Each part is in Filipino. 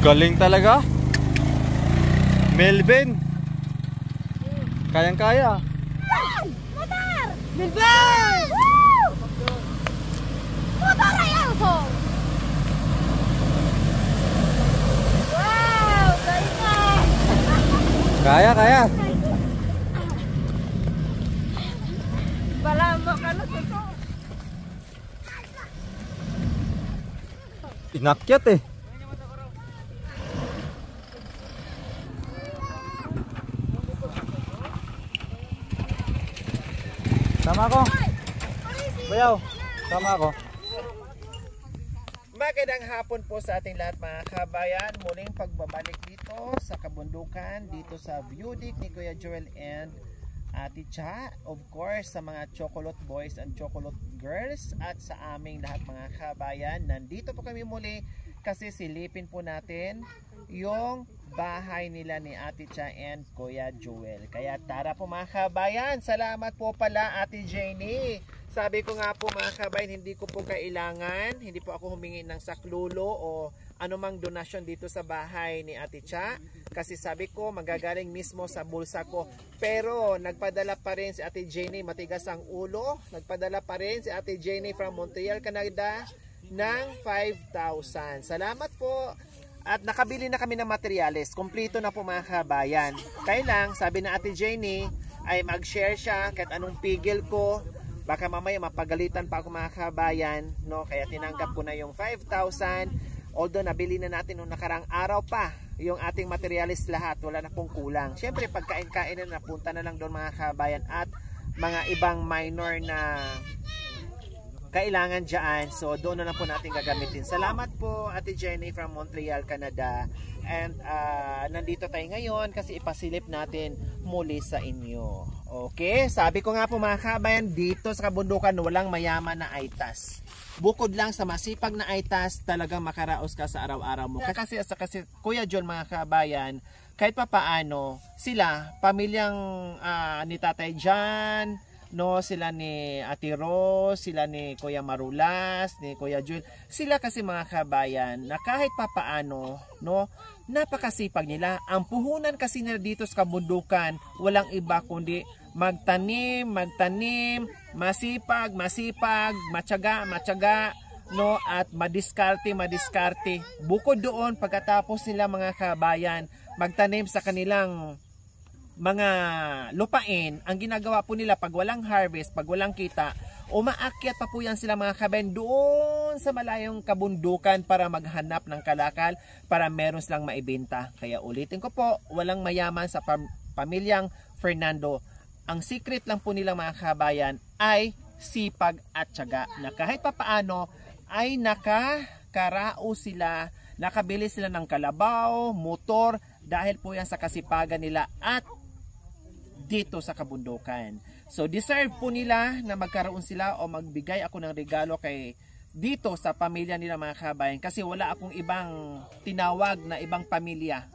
Galing talaga. Melvin. Kayang-kaya. Motor! Melvin! Woo! Motor ayaw ko! Wow! Galing na! Kaya, kaya. Balamo ka na ito. Inakyat eh. Sama ako. Bayaw. Sama ako. Magandang hapon po sa ating lahat mga kabayan. Muling pagbabalik dito sa kabundukan, dito sa Viewdik ni Kuya Joel and Ate Cha. Of course, sa mga Chocolate Boys and Chocolate Girls at sa aming lahat mga kabayan. Nandito po kami muli kasi silipin po natin yung bahay nila ni Ate Cha and Kuya Joel. Kaya tara po mga kabayan. Salamat po pala Ate Jenny. Sabi ko nga po mga kabayan, hindi ko po kailangan, hindi po ako humingi ng saklulo o anumang donasyon dito sa bahay ni Ate Cha. Kasi sabi ko magagaling mismo sa bulsa ko. Pero nagpadala pa rin si Ate Jenny, matigas ang ulo. Nagpadala pa rin si Ate Jenny from Montreal, Canada ng 5,000. Salamat po. At nakabili na kami ng materyales. Kompleto na po mga kabayan. Kaya lang, sabi na Ate Jenny, ay mag-share siya kahit anong pigil ko. Baka mamaya mapagalitan pa ako mga kabayan. No? Kaya tinanggap ko na yung 5,000. Although nabili na natin noong nakarang araw pa yung ating materyales lahat. Wala na pong kulang. Siyempre pagkain-kain na napunta na lang doon mga kabayan. At mga ibang minor na kailangan dyan. So doon na lang po natin gagamitin. Salamat po Ate Jenny from Montreal, Canada. And nandito tayo ngayon kasi ipasilip natin muli sa inyo. Okay, sabi ko nga po mga kabayan, dito sa kabundukan walang mayaman na aitas. Bukod lang sa masipag na aitas, talagang makaraos ka sa araw-araw mo. Kasi Kuya John mga kabayan, kahit pa paano, sila, pamilyang ni Tatay Jan, no, sila ni Ate Rose, sila ni Kuya Marulas, ni Kuya Jun, sila kasi mga kabayan na kahit papaano, no, napakasipag nila. Ang puhunan kasi nila dito sa kabundukan, walang iba kundi magtanim, masipag, matyaga, no, at madiskarte. Bukod doon, pagkatapos nila mga kabayan, magtanim sa kanilang mga lupain, ang ginagawa po nila pag walang harvest, pag walang kita, umaakyat pa po yan sila mga kabayan doon sa malayong kabundukan para maghanap ng kalakal para meron silang maibenta. Kaya ulitin ko po, walang mayaman sa pamilyang Fernando. Ang secret lang po nila mga kabayan ay sipag at tiyaga, na kahit papaano ay nakakarao sila, nakabili sila ng kalabaw, motor, dahil po yan sa kasipagan nila at dito sa kabundukan. So deserve po nila na magkaroon sila o magbigay ako ng regalo kay dito sa pamilya nila mga kabayan, kasi wala akong ibang tinawag na ibang pamilya.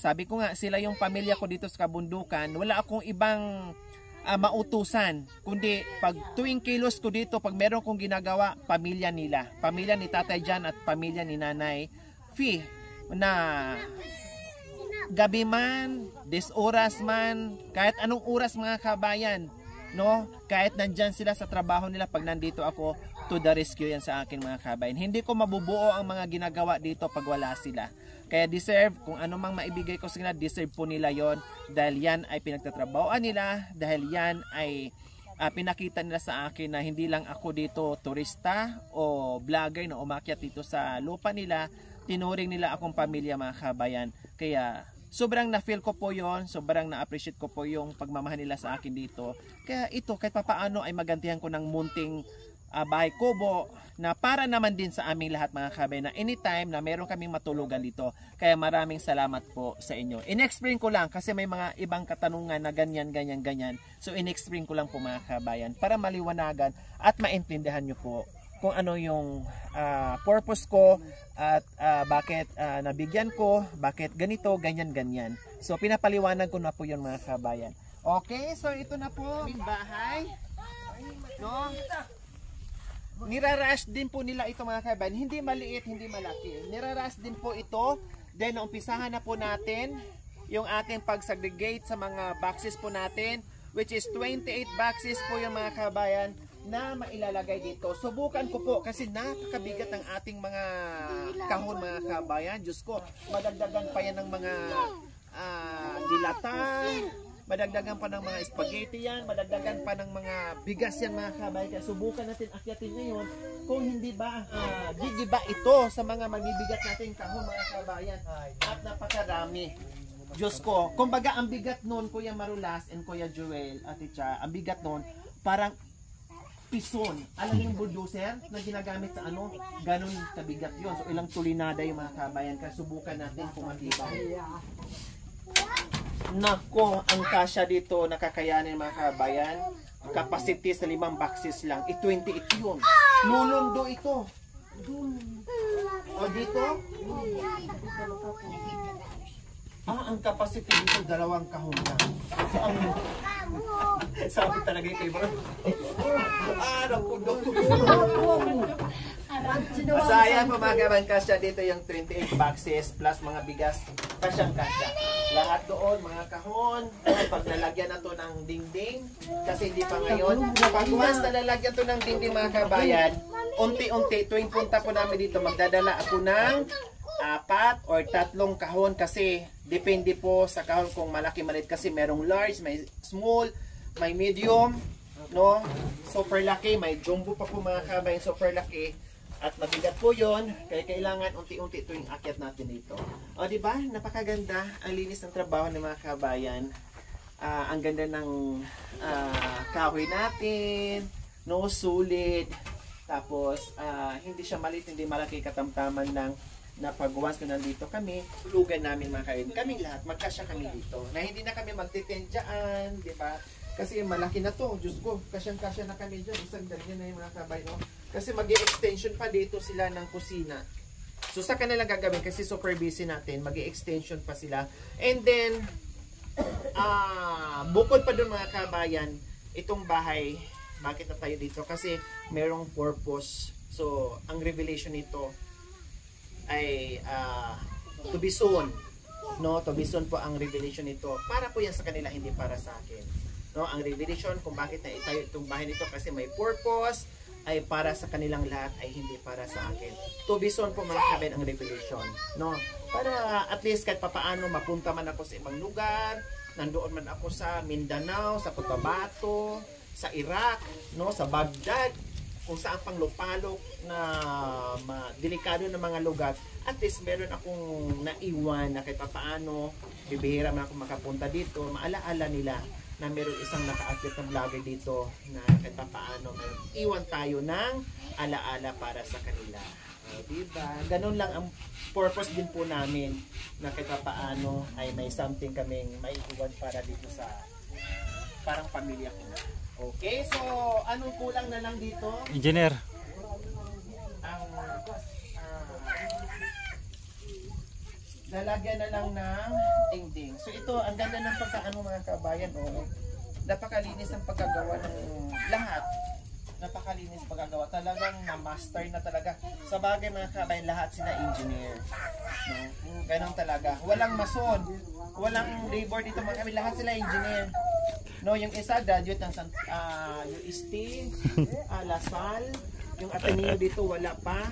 Sabi ko nga, sila yung pamilya ko dito sa kabundukan, wala akong ibang mautusan, kundi pag tuwing kilos ko dito, pag meron kong ginagawa, pamilya nila, pamilya ni Tatay Jan at pamilya ni Nanay Fee, na gabi man, oras man, kahit anong oras mga kabayan, no, kahit nandyan sila sa trabaho nila, pag nandito ako, to the rescue yan sa akin mga kabayan. Hindi ko mabubuo ang mga ginagawa dito pag wala sila. Kaya deserve, kung ano mang maibigay ko sa kanila, deserve po nila yon, dahil yan ay pinagtatrabahoan nila, dahil yan ay pinakita nila sa akin na hindi lang ako dito turista o vlogger na umakyat dito sa lupa nila, tinuring nila akong pamilya mga kabayan. Kaya sobrang na-feel ko po yon, sobrang na-appreciate ko po yung pagmamahal nila sa akin dito. Kaya ito, kahit papaano ay magantihan ko ng munting bahay kubo na para naman din sa aming lahat mga kabayan, na anytime na meron kaming matulugan dito. Kaya maraming salamat po sa inyo. In-explain ko lang kasi may mga ibang katanungan na ganyan. So in-explain ko lang po mga kabayan para maliwanagan at maintindihan nyo po kung ano yung purpose ko at bakit nabigyan ko, bakit ganito, ganyan. So pinapaliwanag ko na po yun mga kabayan. Okay, so ito na po ang bahay. No? Nirarush din po nila ito mga kabayan. Hindi maliit, hindi malaki. Nirarush din po ito Then, umpisahan na po natin yung ating pag-segregate sa mga boxes po natin, which is 28 boxes po yung mga kabayan na mailalagay dito. Subukan ko po kasi napakabigat ng ating mga kahon mga kabayan. Diyos ko, madagdagan pa yan ng mga dilata, madagdagan pa ng mga spaghetti yan, madagdagan pa ng mga bigas yan mga kabayan. Kaya subukan natin akyatin ngayon kung hindi ba gigiba ito sa mga mabibigat nating kahon mga kabayan. At napakarami. Diyos ko, kumbaga ang bigat nun, Kuya Marulas and Kuya Joel at Ticha, ang bigat nun, parang pison. Alam niyo yung bulldozer na ginagamit sa ano, ganun kabigat yun. So ilang tulinada yung mga kabayan, kaya subukan natin kung matibay. Nako, ang kasya dito nakakayanin mga kabayan. Capacity sa 5 boxes lang. 28 yun. Lulundo ito. O dito? Ang capacity dito 2 kahon na. So ang sabi talaga yung kay bro. Napundo. Masaya pamagaman kasya dito yung 28 boxes plus mga bigas. Kasyang kasya. Lahat doon, mga kahon. Pag nalagyan na to ng dingding, kasi hindi pa ngayon. Pag once nalalagyan to ng dingding mga kabayan, unti-unti, tuwing punta po namin dito, magdadala ako ng 4 or 3 kahon kasi depende po sa kahon kung malaki maliit kasi merong large, may small, may medium, no? Super laki, may jumbo pa po mga kabayan, super laki. At mabigat po yon, kaya kailangan unti-unti tuwing akyat natin dito. O di ba? Napakaganda, ang linis ng trabaho ng mga kabayan. Ang ganda ng kahoy natin, no, sulit. Tapos hindi siya maliit, hindi malaki, katamtaman lang. Na pag once na nandito kami, tulugan namin mga kabayan. Kaming lahat, magkasya kami dito. Na hindi na kami magtitendyaan, di ba? Kasi malaki na to, Diyos ko, kasyang-kasya na kami dyan. Isang ganyan na yung mga kabayan. No? Kasi mag-i-extension pa dito sila ng kusina. So sa kanila gagawin, kasi super busy natin, mag-i-extension pa sila. And then, bukod pa doon mga kabayan, itong bahay, bakit na tayo dito? Kasi merong purpose. So, ang revelation nito, ay to be soon, no? To be soon po ang revelation nito. Para po yan sa kanila, hindi para sa akin. No, ang revelation kung bakit na itayo itong bahay nito kasi may purpose ay para sa kanilang lahat, ay hindi para sa akin. To be soon po mga kabayan ang revelation, no? Para at least kahit papaano mapunta man ako sa ibang lugar, nandoon man ako sa Mindanao, sa Cotabato, sa Iraq, no, sa Baghdad, kung saan pang lupalok na delikado na mga lugar, at least meron akong naiwan na kahit paano, bibihira man ako makapunta dito, maalaala nila na meron isang naka-update na vlogger dito na kahit paano, iwan tayo ng alaala para sa kanila. Diba? Ganun lang ang purpose din po namin na kahit paano ay may something kaming maiiwan para dito sa parang pamilya ko. Okay, so anong kulang na lang dito? Engineer. Ang lalagyan na lang ng dingding. So ito, ang ganda ng pagkaano mga kabayan, oh. Napakalinis ang pagkagawa ng lahat. Napakalinis pagkagawa. Talagang na-master na talaga. Sa bagay mga kabayan, lahat sila engineer. No? Ganon talaga. Walang mason, walang labor dito mga kabayan, lahat sila engineer. No, yung isa graduate ng UST, Lasal, yung Ateneo dito wala pa.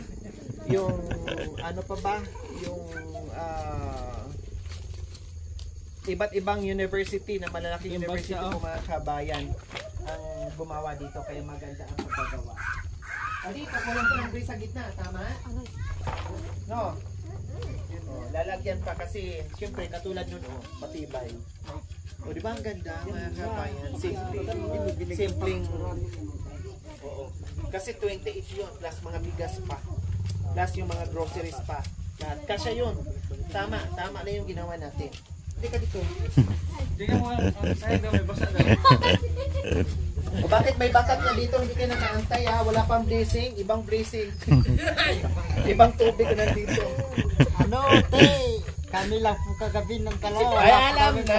Yung ano pa ba? Yung iba't ibang university na malalaking university po mga kabayan ang gumawa dito, kaya maganda ang paggawa. Dito, kulang po ng sa gitna, tama? No? Lalagyan pa kasi, siyempre, katulad nun, matibay. O, di ba ang ganda mga kabayan? Simpleng. Oo. Kasi 28 yun, plus mga bigas pa. Plus yung mga groceries pa. Kasya yun. Tama na yung ginawa natin. Hindi ka dito. Hindi ka mo, sa'yo daw may basa daw. O bakit may bakat na dito, hindi ka nakaantay ha? Wala pang blessing, ibang blessing. Ibang tubig na nandito. Ano, te? Kami lang po kagabi ng dalawa. Ay, alam na.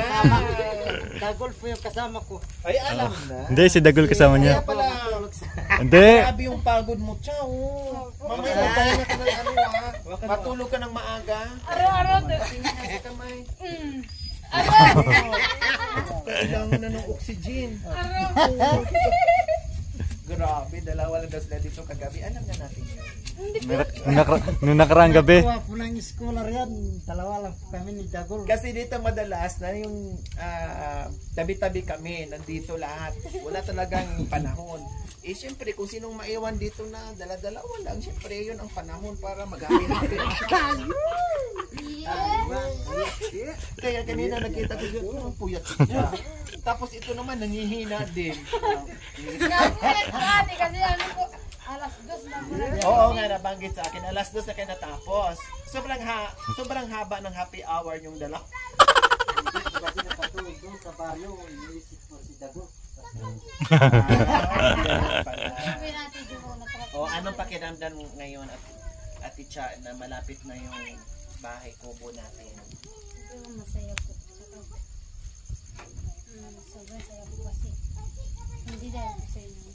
Dagol po yung kasama ko. Ay, alam na. Hindi, si Dagol kasama niya. Kaya pala, Hindi. Grabe yung pagod mo, Cha. Mamaya magpahinga ka ng ano ha. Matulog ka ng maaga. Araw-araw. Patingin ka sa kamay. Araw. Kailangan na ng oxygen. Grabe, dalawa lang daw sila dito kagabi. Alam na natin yun. Nung nakaraang gabi. Kuha po ng scholar yan. Dalawa lang po kami ni Dagol. Kasi dito madalas na yung tabi-tabi kami, nandito lahat. Wala talagang panahon. Eh syempre kung sinong maiwan dito na dala-dalawa lang, syempre yun ang panahon para mag-amin natin. Kaya kanina nakita ko yun, oh, puyat siya. Tapos ito naman nangihina din. Ate, kasi ano po, alas 2 na po na. Oo nga, nabanggit sa akin. Alas 2 na kayo natapos. Sobrang haba ng happy hour yung dala. Kasi nakatulog doon sa baryo. Iniisip mo si Dagol. Sabi natin yung muna trap. O anong pakiramdam ngayon at Cha na malapit na yung bahay kubo natin? Siguro masaya po. Sobrang saya po kasi hindi dahil po sa inyo,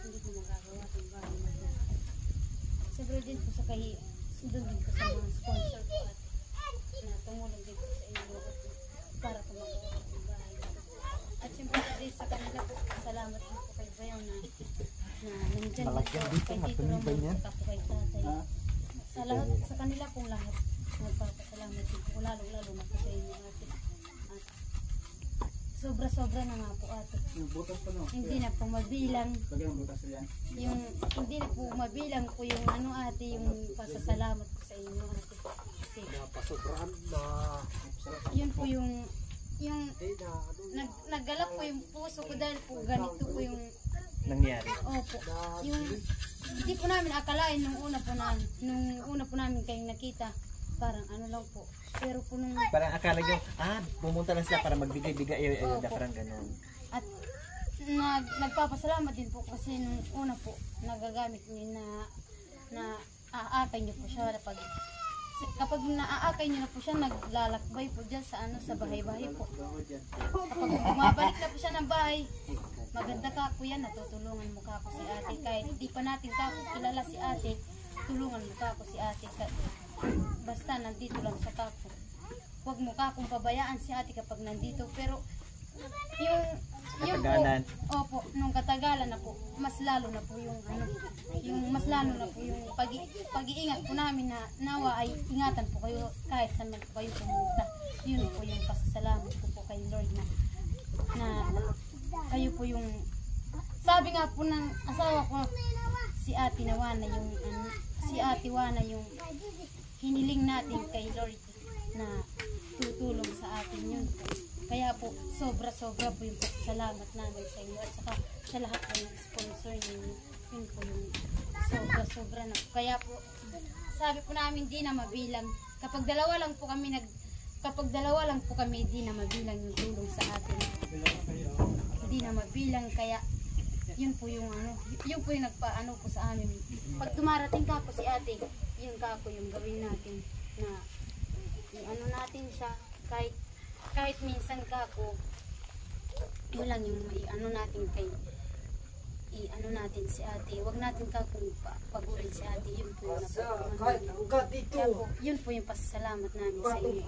hindi ko magagawa itong bahay na po. Sobrang din po sa doon din po sa mga sponsor po at na tumulong din po sa inyo para po magawa itong bahay na po. At syempre din sa kanila po, salamat po kay Bayaw na nandyan po kay Tito Ramon at po kay Tatay. Sa lahat, sa kanila pong lahat, nagpapasalamat din po, lalo na po sa inyo ate. At sobra-sobra na nga po ate. Hindi na po mabilang. Yung hindi na po mabilang po yung ano ate, yung pasasalamat ko sa inyo ate. Kasi yun po yung naggalak po yung puso ko dahil po ganito po yung Nangyari. opo. Yung hindi po namin akalain nung una po namin kayong nakita. Parang ano lang po. Pero po nung Parang akala nyo, pumunta lang sila para magbigay-bigay Opo. parang ganun. at nagpapasalamat din po kasi nung una po nagagamit niyo na aakay niyo po siya kapag naaakay niyo na po siya, naglalakbay po dyan sa bahay-bahay po. Kapag bumabalik na po siya ng bahay, maganda ka po yan, natutulungan mo ka po si ate. Kahit hindi pa natin ka kilala si ate, tulungan mo ka po si ate. Basta nandito lang sa kapo. Huwag mo ka kung pabayaan si ate kapag nandito. Pero yung Katagalan. po, opo, nung katagalan na po, mas lalo na po yung pag-iingat po namin na nawa ay ingatan po kayo kahit saan man po kayo pumunta. Yun po yung pasasalamat ko po kay Lord na kayo po yung sabi nga po ng asawa ko, si Ate Wana yung hiniling natin kay Lord na tutulong sa atin yun po. Kaya po, sobra-sobra po yung pasasalamat namin sa inyo at saka sa lahat po ng sponsor ninyo. Yun po yung sobra-sobra na. Kaya po, sabi po namin di na mabilang. Kapag dalawa lang po kami, di na mabilang yung tulong sa atin. Di na mabilang, kaya yun po yung nagpaano po sa amin. Pag dumarating ka po si ate, yung kako yung gawin natin na ano natin siya, kahit minsan kako, yun lang yung ano natin ano natin si ate. Huwag natin kakong pagurin si ate. Yun po yung yun po yung pasasalamat namin sa inyo.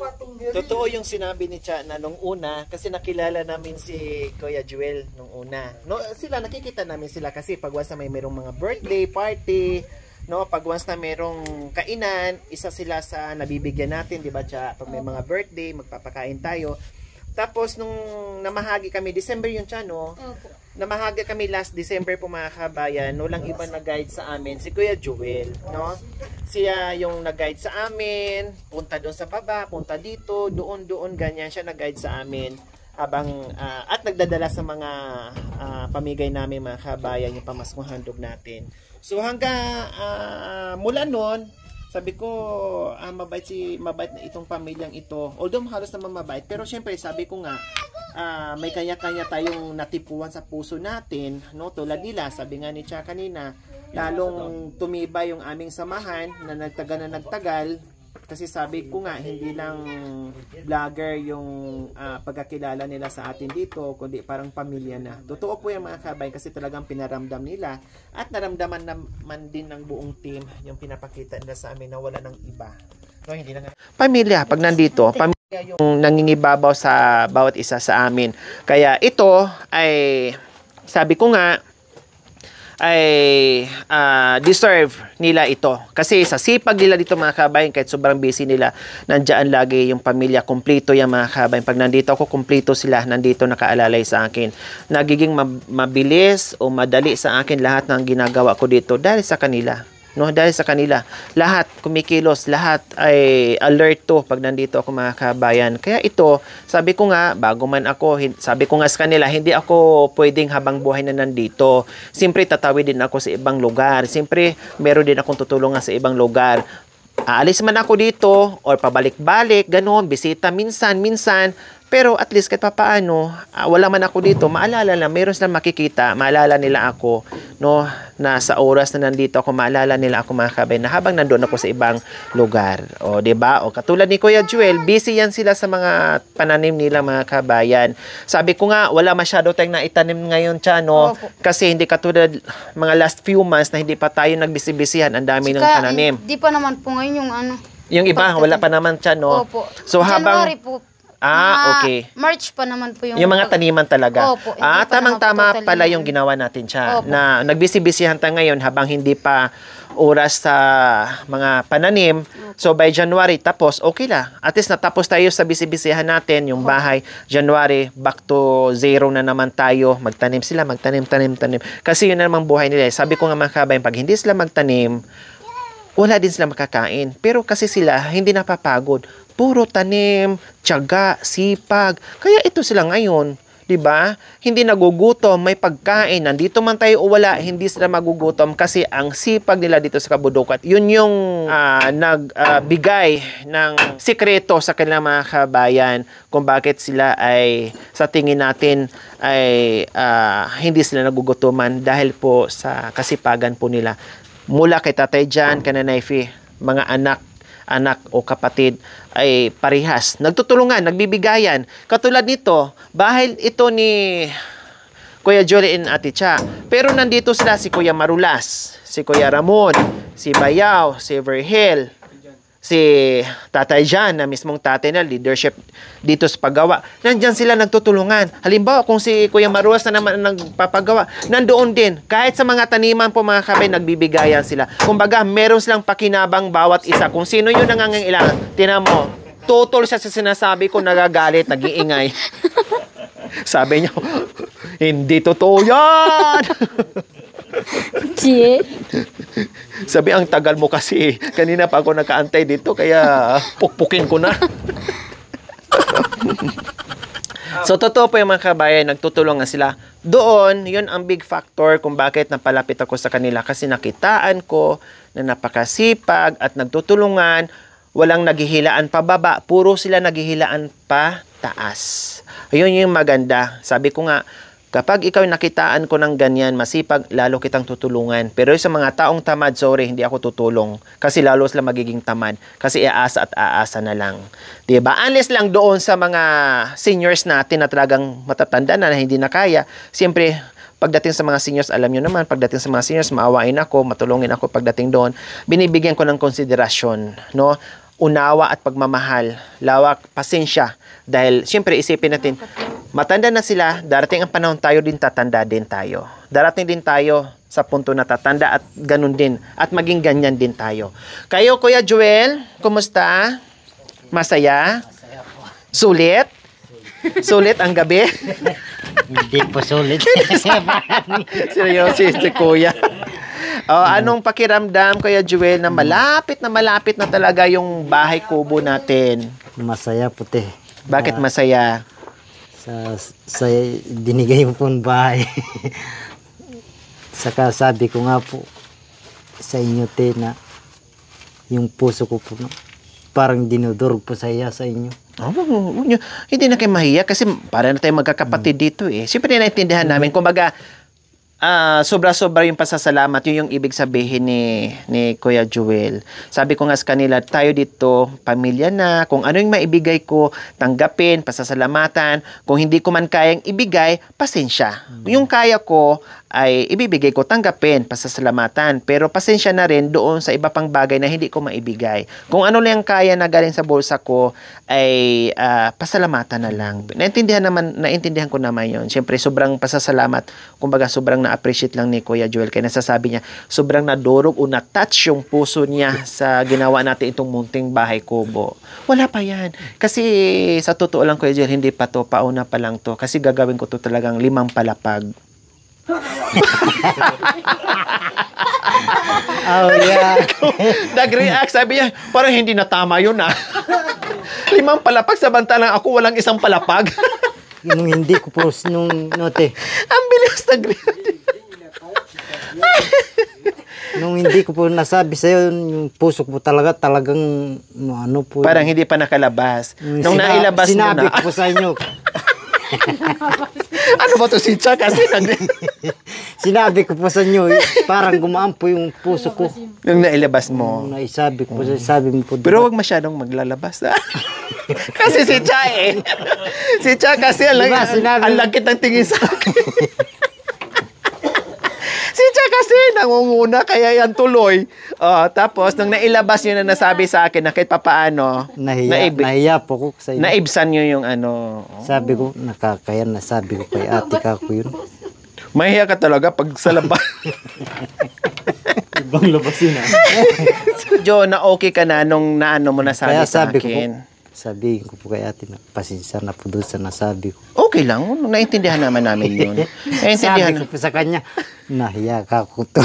Totoo yung sinabi ni Cha na nung una, kasi nakilala namin si Kuya Joel nung una. No, nakikita namin sila kasi pag once na may merong mga birthday party, no, pag once na merong kainan, isa sila sa nabibigyan natin, di ba Cha? Pag may mga birthday, magpapakain tayo. Tapos nung namahagi kami, December yun Cha, no? Opo. Namahagi kami last December po mga kabayan, walang iba na-guide sa amin, si Kuya Joel, no? Siya yung nag-guide sa amin, punta doon sa baba, punta dito, doon, ganyan siya nag-guide sa amin. Habang, at nagdadala sa mga pamigay namin mga kabayan, yung pamaskong handog natin. So hanggang mula noon, sabi ko, mabait na itong pamilyang ito. Although halos naman mabait, pero syempre sabi ko nga, may kanya-kanya tayong natipuan sa puso natin, no? Tulad nila, sabi nga ni Cha kanina, lalong tumibay yung aming samahan na nagtagal Kasi sabi ko nga, hindi lang vlogger yung pagkakilala nila sa atin dito, kundi parang pamilya na. Totoo po yung mga kabayan kasi talagang pinaramdam nila at naramdaman naman din ng buong team yung pinapakita nila sa amin na wala ng iba. No, hindi na nga. Pamilya, pag nandito, pamilya yung nangingibabaw sa bawat isa sa amin. Kaya ito ay, sabi ko nga, ay deserve nila ito. Kasi sa sipag nila dito mga kabayan, kahit sobrang busy nila, nandiyan lagi yung pamilya, kumpleto yung mga kabayan. Pag nandito ako, kumpleto sila, nandito nakaalalay sa akin. Nagiging mabilis o madali sa akin lahat ng ginagawa ko dito dahil sa kanila. No, dahil sa kanila, lahat kumikilos, lahat ay alert to pag nandito ako mga kabayan. Kaya ito, sabi ko nga, bago man ako, sabi ko nga sa kanila, hindi ako pwedeng habang buhay na nandito. Siyempre, tatawid din ako sa ibang lugar. Siyempre, meron din akong tutulungan sa ibang lugar. Aalis man ako dito, or pabalik-balik, gano'n, bisita minsan. Pero at least kahit papaano, wala man ako dito, maalala na, meron silang makikita, maalala nila ako, no, na sa oras na nandito ako, maalala nila ako mga kabayan, na habang nandoon ako sa ibang lugar. O, diba? O, katulad ni Kuya Joel, busy yan sila sa mga pananim nila mga kabayan. Sabi ko nga, wala masyado tayong naitanim ngayon siya, no? Kasi hindi katulad mga last few months na hindi pa tayo nagbisi-bisihan, ang dami ng pananim. Di pa naman po ngayon yung ano. Yung iba, wala pa naman siya, no? Opo. So, January habang... po. Okay. March pa naman po yung mga taniman talaga. Opo, tamang-tama pala yung ginawa natin siya. Opo. Na nagbisi-bisihan tayo ngayon habang hindi pa oras sa mga pananim. Opo. So by January tapos, okay lang. At least natapos tayo sa bisi-bisihan natin, yung bahay. January, back to zero na naman tayo. Magtanim sila, tanim. Kasi yun na namang buhay nila. Sabi ko nga mga kabayan, pag hindi sila magtanim, wala din sila makakain. Pero kasi sila, hindi napapagod. Puro tanim, tiyaga, sipag. Kaya ito sila ngayon, 'di ba? Hindi nagugutom, may pagkain. Nandito man tayo o wala, hindi sila magugutom kasi ang sipag nila dito sa kabundukan. 'Yun yung nagbigay ng sikreto sa kanilang mga kabayan kung bakit sila ay sa tingin natin ay hindi sila nagugutuman dahil po sa kasipagan po nila. Mula kay Tatay Jan, kay Nanay Fi, mga anak o kapatid ay parihas. Nagtutulungan, nagbibigayan. Katulad nito, bahay ito ni Kuya Joel and Ate Cha. Pero nandito sila si Kuya Marulas, si Kuya Ramon, si Bayaw, si Verhel, si Tatay Jan na mismong tatay na leadership dito sa paggawa. Nandyan sila nagtutulungan. Halimbawa, kung si Kuya Marulas na naman nagpapagawa, nandoon din. Kahit sa mga taniman po mga kabay, nagbibigayan sila. Kumbaga, meron silang pakinabang bawat isa. Kung sino yung nangangailangan, tinan mo, tutol siya sa sinasabi ko, nagagalit, nag-iingay. Sabi niya, hindi totoo yan! Sabi, ang tagal mo kasi. Kanina pa ako nakaantay dito, kaya pukpukin ko na. So, totoo po yung mga kabayan, nagtutulungan sila. Doon, yun ang big factor kung bakit napalapit ako sa kanila. Kasi nakitaan ko na napakasipag at nagtutulungan. Walang naghihilaan pa baba. Puro sila naghihilaan pa taas. Ayun yung maganda. Sabi ko nga, kapag ikaw nakitaan ko ng ganyan, masipag, lalo kitang tutulungan. Pero sa mga taong tamad, sorry, hindi ako tutulong. Kasi lalo sila magiging tamad. Kasi aasa at aasa na lang. Diba? Unless lang doon sa mga seniors natin na talagang matatanda na hindi na kaya. Siyempre, pagdating sa mga seniors, alam nyo naman, pagdating sa mga seniors, maawain ako, matulungin ako pagdating doon. Binibigyan ko ng konsiderasyon, no? Unawa at pagmamahal, lawak, pasensya. Dahil, siyempre, isipin natin, matanda na sila, darating ang panahon tayo din tatanda din tayo. Darating din tayo sa punto na tatanda at ganun din. At maging ganyan din tayo. Kayo, Kuya Joel, kumusta? Masaya? Sulit? Sulit ang gabi? Hindi po sulit. Seryoso si Kuya. Anong pakiramdam, Kuya Joel, na malapit na talaga yung bahay kubo natin? Masaya po te. Bakit masaya? Sa dinigay mo pong bahay. Saka sabi ko nga po sa inyo te na yung puso ko po parang dinudurog po sa inyo. Hindi na kayo mahiya kasi para na tayo magkakapatid dito eh. Siyempre naiintindihan namin. Kumbaga, sobra-sobra yung pasasalamat, yun yung ibig sabihin ni Kuya Joel. Sabi ko nga sa kanila, tayo dito, pamilya na, kung ano yung maibigay ko, tanggapin, pasasalamatan. Kung hindi ko man kayang ibigay, pasensya. Yung kaya ko, ay ibibigay ko, tanggapin, pasasalamatan. Pero pasensya na rin doon sa iba pang bagay na hindi ko maibigay. Kung ano lang kaya na galing sa bulsa ko, ay pasalamatan na lang. Naintindihan ko naman yun. Siyempre, sobrang pasasalamat. Kumbaga, sobrang na-appreciate lang ni Kuya Joel. Kaya nasasabi niya, sobrang nadurog o na-touch yung puso niya sa ginawa natin itong munting bahay kubo. Wala pa yan. Kasi sa totoo lang, Kuya Joel, hindi pa to. Pauna pa lang to. Kasi gagawin ko to talagang 5 palapag. Oh, yeah. Nag-react, sabi niya, parang hindi na tama yun 5 palapag, samantalang ako walang 1 palapag. Yung hindi ko po nung note. Ang bilis nag-react. Nung hindi ko po nasabi sa'yo, yung puso ko po talagang ano po. Parang hindi pa nakalabas. Nung nailabas mo na. Sinabi ko po sa inyo. Ano ba to si Cha kasi? Sinabi ko po sa inyo, parang gumaan po yung puso ko. Nung nailabas mo. Nung naisabi ko po, sabi mo po. Pero wag masyadong maglalabas. Kasi si Cha si Cha kasi ang lagkit ng tingin sa akin. Si Cha kasi nangunguna kaya yan tuloy. Tapos nung nailabas niyo na nasabi sa akin na kahit papaano, nahiya po ko sa inyo. Naibsan niyo yung ano. Sabi ko, nakakaya na sabi ko kay ate ka ko yun. Mahiya ka talaga pag sa labas. Ibang labas yun Jo, na okay ka na nung naano mo nasabi Kaya sa sabi akin. Sabihin ko po kay ate na pasensya na po doon sa nasabi ko. Okay lang, naintindihan naman namin yun. Sabi ko po sa kanya, nahiya ka ko to.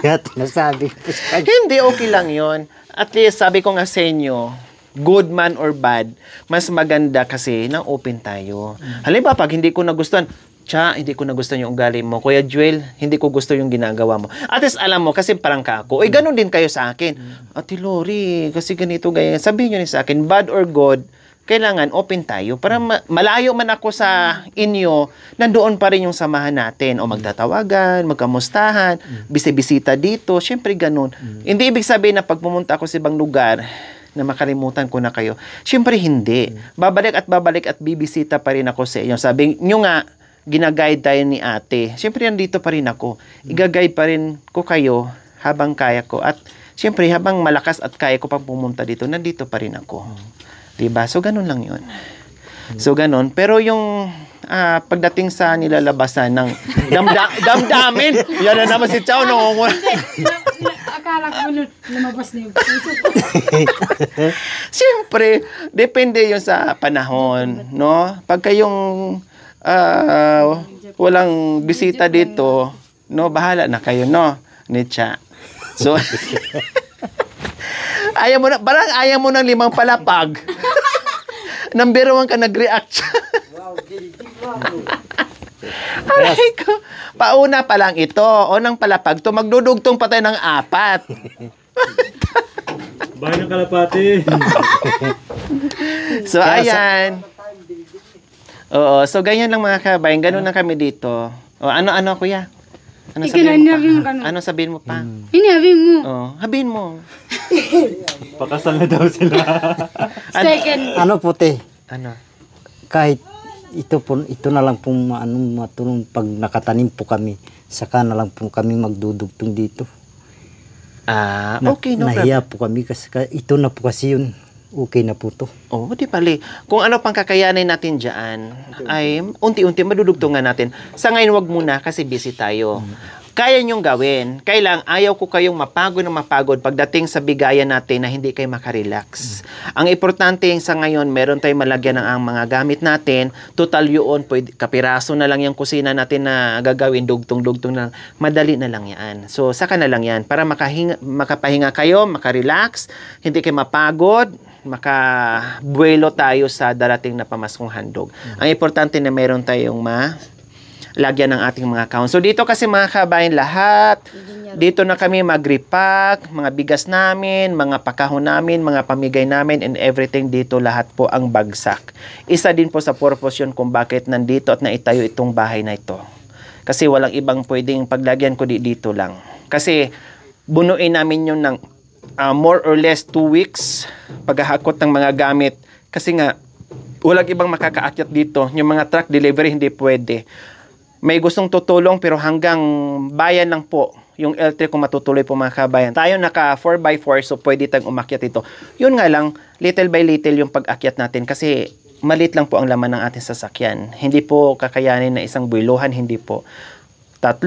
At nasabi ko po sa kanya. Hindi, okay lang yun. At least, sabi ko nga sa inyo, good man or bad, mas maganda kasi nang open tayo. Halimbawa, pag hindi ko nagustuhan, Cha, hindi ko nagustuhan yung ugali mo. Kuya Joel, hindi ko gusto yung ginagawa mo. At least alam mo, kasi parang ka ako. Ganun din kayo sa akin. Ate Lori, kasi ganito, ganyan. Sabihin nyo rin sa akin, bad or good, kailangan open tayo. Para malayo man ako sa inyo, nandoon pa rin yung samahan natin. O magtatawagan, magkamustahan, bisita dito. Siyempre ganun. Hindi ibig sabihin na pag pumunta ako sa ibang lugar, na makalimutan ko na kayo. Siyempre hindi. Babalik at bibisita pa rin ako sa inyo. Sabi nyo nga, ginaguide tayo ni ate. Siyempre, nandito pa rin ako. Igaguide pa rin ko kayo habang kaya ko. At siyempre, habang malakas at kaya ko pang pumunta dito, nandito pa rin ako. Diba? So, ganun lang yun. So, ganun. Pero yung pagdating sa nilalabasan ng damdamin, yan na naman si Chow. Akala ko lumabas na yung puso. Siyempre, depende yun sa panahon. No? Pagka yung walang bisita dito, no, bahala na kayo, no, ni Cha. So, ayaw mo ng 5 palapag. Number 1 ka nag-react. Aray ko. Pauna pa lang ito. Unang palapag to, magdudugtong pa tayo ng 4. Bahay ng kalapati. So, ayan. Oo, so ganyan lang mga kabayan. Ganun lang kami dito. Ano, kuya? Ano sabihin mo pa? Ano sabihin mo pa? Hinabi mo. Habihin mo. Pakasal na daw sila. Second. Ano po te? Ano? Kahit ito na lang pong matulong pag nakatanim po kami. Saka na lang po kami magdudugtong dito. Okay, no problem. Nahiya po kami kasi ito na po kasi yun. Okay na po to. Di pali. Kung ano pang kakayanin natin dyan, ay unti-unti madudugtungan natin. Sa ngayon, wag muna kasi busy tayo. Kaya nyong gawin. Kailang ayaw ko kayong mapagod pagdating sa bigayan natin na hindi kayo makarelax. Ang importante sa ngayon, meron tayong malagyan ng ang mga gamit natin. Total yun, kapiraso na lang yung kusina natin na gagawin, dugtong-dugtong na. Madali na lang yan. So, saka na lang yan. Para makapahinga kayo, makarelax, hindi kayo mapagod, makabuelo tayo sa darating na pamaskong handog. Ang importante na meron tayong lagyan ng ating mga account. So dito kasi mga kabayan lahat, dito na kami mag-repack, mga bigas namin, mga pakahon namin, mga pamigay namin, and everything dito lahat po ang bagsak. Isa din po sa purpose yun kung bakit nandito at naitayo itong bahay na ito. Kasi walang ibang pwedeng paglagyan ko dito lang. Kasi bunuin namin yun ng more or less 2 weeks paghahakot ng mga gamit. Kasi nga, walang ibang makakaakyat dito. Yung mga truck delivery hindi pwede. May gustong tutulong pero hanggang bayan lang po yung L3 kung matutuloy po mga kabayan. Tayo naka 4x4 so pwede tayong umakyat ito. Yun nga lang, little by little yung pag-akyat natin kasi maliit lang po ang laman ng ating sasakyan. Hindi po kakayanin na isang buwiluhan, hindi po. 3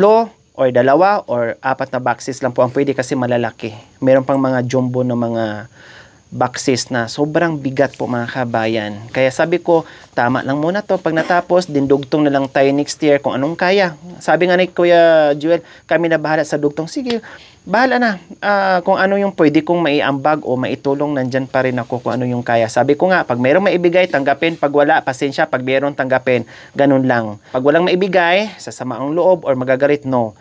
or 2 or 4 na boxes lang po ang pwede kasi malalaki. Meron pang mga jumbo na mga boxes na sobrang bigat po mga kabayan. Kaya sabi ko, tama lang muna to. Pag natapos, dindugtong na lang tayo next year kung anong kaya. Sabi nga ni Kuya Joel, kami na bahala sa dugtong. Sige, bahala na. Kung ano yung pwede kong maiambag o maitulong, nandyan pa rin ako kung ano yung kaya. Sabi ko nga, pag mayroong maibigay, tanggapin. Pag wala, pasensya. Pag mayroong tanggapin, ganun lang. Pag walang maibigay, sasama ang loob or magagalit, no.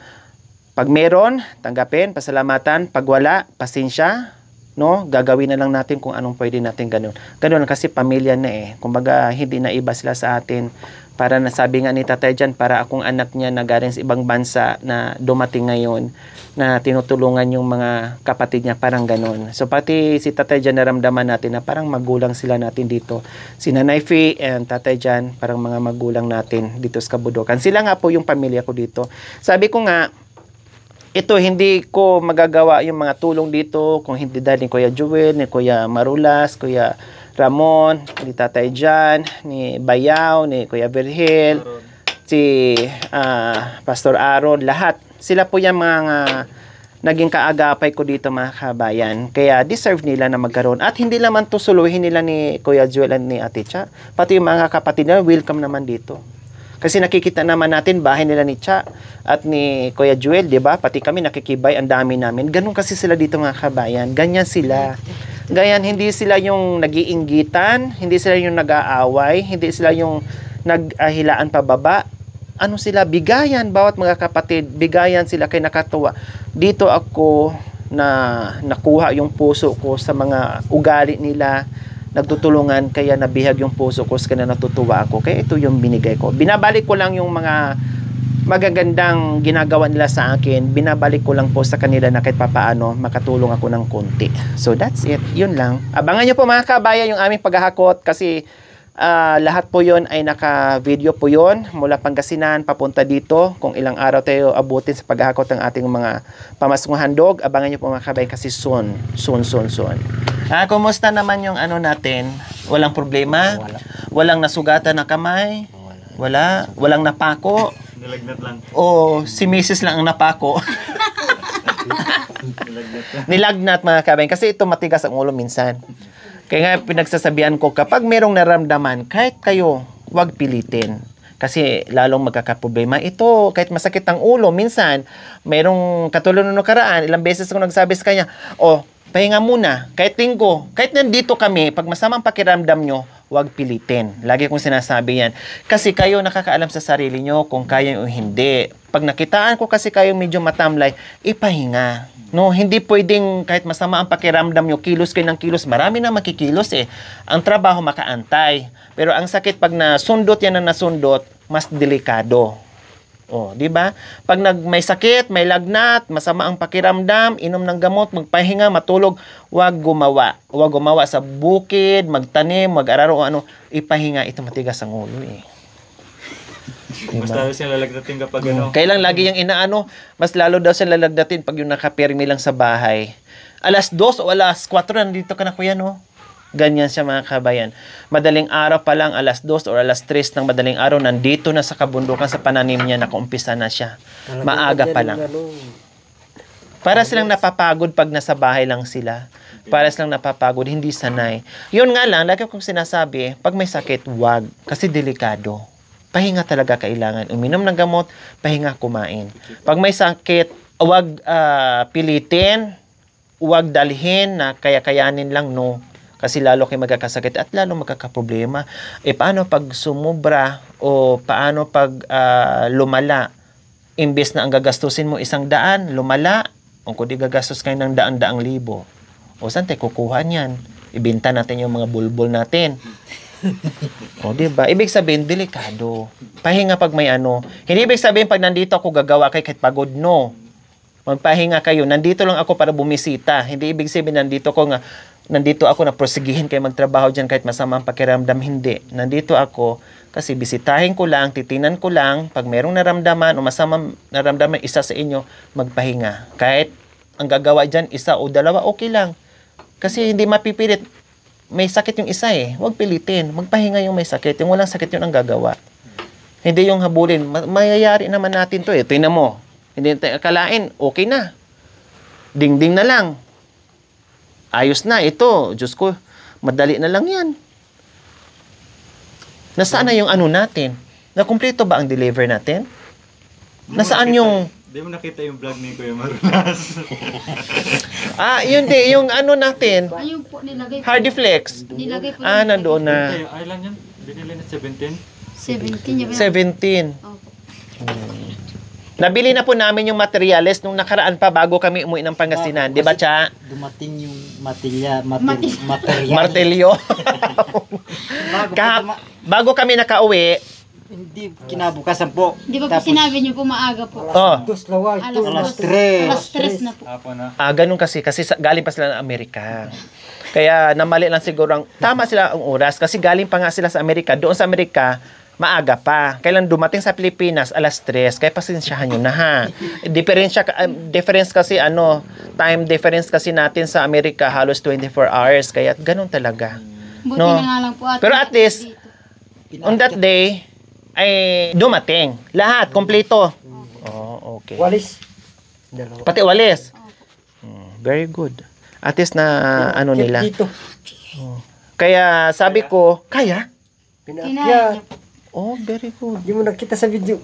Pag mayroon, tanggapin, pasalamatan. Pag wala, pasensya. No, gagawin na lang natin kung anong pwede natin ganun. Ganun kasi pamilya na eh. Kumbaga, hindi na iba sila sa atin. Para nasabi nga ni Tatay Jan, para akong anak niya na galing sa ibang bansa na dumating ngayon, na tinutulungan yung mga kapatid niya, parang ganun. So, pati si Tatay Jan naramdaman natin na parang magulang sila natin dito. Si Nanay Fee and Tatay Jan, parang mga magulang natin dito sa Kabundukan. Sila nga po yung pamilya ko dito. Sabi ko nga, ito, hindi ko magagawa yung mga tulong dito kung hindi dahil ni Kuya Joel, ni Kuya Marulas, Kuya Ramon, ni Tatay Jan, ni Bayaw, ni Kuya Virgil, si Pastor Aaron, lahat. Sila po yung mga naging kaagapay ko dito mga kabayan. Kaya deserve nila na magkaroon. At hindi naman to suluhin nila ni Kuya Joel at ni Ate Cha. Pati yung mga kapatid nila, welcome naman dito. Kasi nakikita naman natin bahay nila ni Cha at ni Kuya Joel, di ba? Pati kami nakikibay, ang dami namin. Ganun kasi sila dito mga kabayan. Ganyan sila. Ganyan, hindi sila yung nag-iinggitan, hindi sila yung nag-aaway, hindi sila yung nag-ahilaan pababa. Ano sila? Bigayan, bawat mga kapatid. Bigayan sila kay nakatuwa. Dito ako na nakuha yung puso ko sa mga ugali nila, nagtutulungan, kaya nabihag yung puso ko, kaya natutuwa ako. Kaya ito yung binigay ko. Binabalik ko lang yung mga magagandang ginagawa nila sa akin. Binabalik ko lang po sa kanila na kahit papaano makatulong ako ng konti. So that's it. Yun lang. Abangan nyo po mga kabayan yung aming paghahakot kasi lahat po yun ay naka-video po yun mula Pangasinan papunta dito. Kung ilang araw tayo abutin sa paghahakot ng ating mga pamaskong handog, abangan nyo po mga kabayan kasi soon. Kumusta naman yung ano natin? Walang problema? Walang nasugatan na kamay? Walang napako? Nilagnat lang. O si Mrs. lang ang napako? Nilagnat mga kabayan. Kasi ito matigas ang ulo minsan. Kaya nga pinagsasabihan ko, kapag merong naramdaman, kahit kayo, huwag pilitin. Kasi lalong magkakaproblema. Ito, kahit masakit ang ulo, minsan, merong katulad nung nakaraan, ilang beses ko nagsabi sa kanya, pahinga muna, kahit linggo, kahit nandito kami, pag masamang pakiramdam nyo, huwag pilitin. Lagi kong sinasabi yan. Kasi kayo nakakaalam sa sarili nyo kung kaya o hindi. Pag nakitaan ko kasi kayo medyo matamlay, ipahinga. No, hindi pwedeng kahit masama ang pakiramdam nyo, kilos kayo ng kilos. Marami na makikilos eh. Ang trabaho makaantay. Pero ang sakit pag nasundot yan na nasundot, mas delikado. Di ba? Pag may sakit, may lagnat, masama ang pakiramdam, inom ng gamot, magpahinga, matulog, wag gumawa. Wag gumawa sa bukid, magtanim, mag-araro o ano, ipahinga. Ito matigas ang ulo eh. Diba? Mas lalo siyang lalagnatin kapag ano. Kailang lagi yung inaano, mas lalo daw siyang lalagnatin pag yung nakapermi lang sa bahay. 2:00 o 4:00, nandito ka na kuya, no? Ganyan siya mga kabayan. Madaling araw pa lang, 2:00 or 3:00 ng madaling araw, nandito na sa kabundukan sa pananim niya, nakaumpisa na siya. Maaga pa lang. Para silang napapagod pag nasa bahay lang sila. Para silang napapagod, hindi sanay. Yun nga lang, lagi kong sinasabi, pag may sakit, wag. Kasi delikado. Pahinga talaga kailangan. Uminom ng gamot, pahinga, kumain. Pag may sakit, wag pilitin, wag dalhin na kaya-kayanin lang, no. Kasi lalo kayo magkakasakit at lalo magkakaproblema. Paano pag sumubra o paano pag lumala? Imbes na ang gagastusin mo 100, lumala. O kung di gagastos kayo ng 100,000. O saan tayo kukuha niyan? Ibenta natin yung mga bulbul natin. O, di ba? Ibig sabihin, delikado. Pahinga pag may ano. Hindi ibig sabihin pag nandito ako gagawa kayo kahit pagod, no. Magpahinga kayo. Nandito lang ako para bumisita. Hindi ibig sabihin nandito ako na prosigihin kayo magtrabaho dyan kahit masamang pakiramdam. Hindi. Nandito ako kasi bisitahin ko lang, titinan ko lang. Pag merong naramdaman o masamang naramdaman isa sa inyo, magpahinga. Kahit ang gagawa dyan, isa o dalawa, okay lang. Kasi hindi mapipilit. May sakit yung isa eh. Huwag pilitin. Magpahinga yung may sakit. Yung walang sakit yun ang gagawa. Hindi yung habulin. Mayayari naman natin to eh. Tingnan mo. Hindi natin akalain, okay na. Ding-ding na lang. Ayos na. Ito, Diyos ko, madali na lang yan. Nasaan na yung ano natin? Nakumpleto ba ang deliver natin? Nasaan yung... Hindi mo nakita yung vlog ni Kuya Marulas. Yun di, yung ano natin. Ayun po, nilagay po. Hardiflex. Nilagay po. Nandoon na. Yung island yan, binili na 17. 17. 17. Opo. Nabili na po namin yung materials nung nakaraan pa bago kami umuwi ng Pangasinan. Di ba, Cha? Dumating yung material. Martelyo. Bago kami nakauwi, Hindi kinabukasan po. Di ba po sinabi niyo po maaga po? Alas 3. Alas 3 na po. Apo na. ganun kasi galing pa sila ng Amerika. Kaya namali lang siguro tama sila ang oras kasi galing pa nga sila sa Amerika. Doon sa Amerika, maaga pa. Kailan dumating sa Pilipinas, alas 3. Kaya pasensyahan nyo na ha. Difference kasi time difference kasi natin sa Amerika halos 24 hours. Kaya ganun talaga. Buti No. na nga lang po. Pero at least, on that day, ay dumating. Lahat, kompleto. Oh, okay. Walis. Dalawa. Pati walis. Very good. At least na nila. Dito. Kaya sabi ko, kaya? Kinaya niya po. Oh, very good. Hindi mo nakita sa video.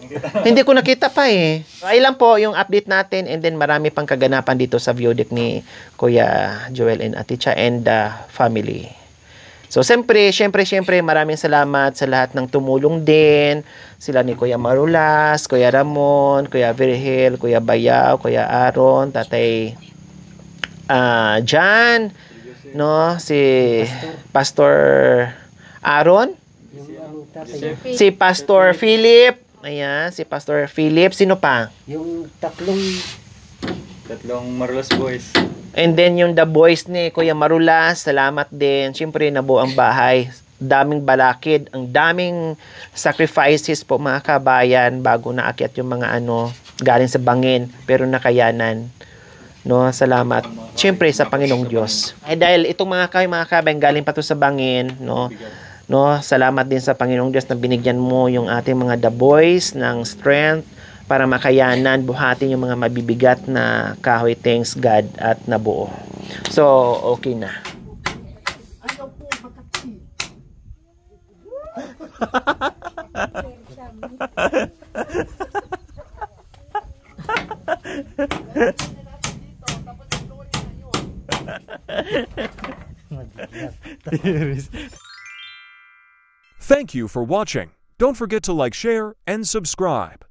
Hindi ko nakita pa eh. Ay lang po yung update natin and then marami pang kaganapan dito sa view deck ni Kuya Joel and Ate Cha and family. So, syempre, maraming salamat sa lahat ng tumulong din. Sila ni Kuya Marulas, Kuya Ramon, Kuya Virgil, Kuya Bayaw, Kuya Aaron, Tatay Jan, no? Si Pastor Aaron, si Pastor Philip, ayan, si Pastor Philip, sino pa? Yung Tatlong Marulas boys. And then yung the boys ni Kuya Marulas, salamat din. Siyempre nabuo ang bahay. Daming balakid, ang daming sacrifices po mga kabayan bago naakyat yung mga galing sa bangin pero nakayanan. No, salamat. Siyempre sa Panginoong Diyos. Dahil itong mga kabayan galing pa to sa bangin, no. No, salamat din sa Panginoong Diyos na binigyan mo yung ating mga the boys ng strength para makayanan, buhatin yung mga mabibigat na kahoy, thanks God, at nabuo. So, okay na. Thank you for watching. Don't forget to like, share, and subscribe.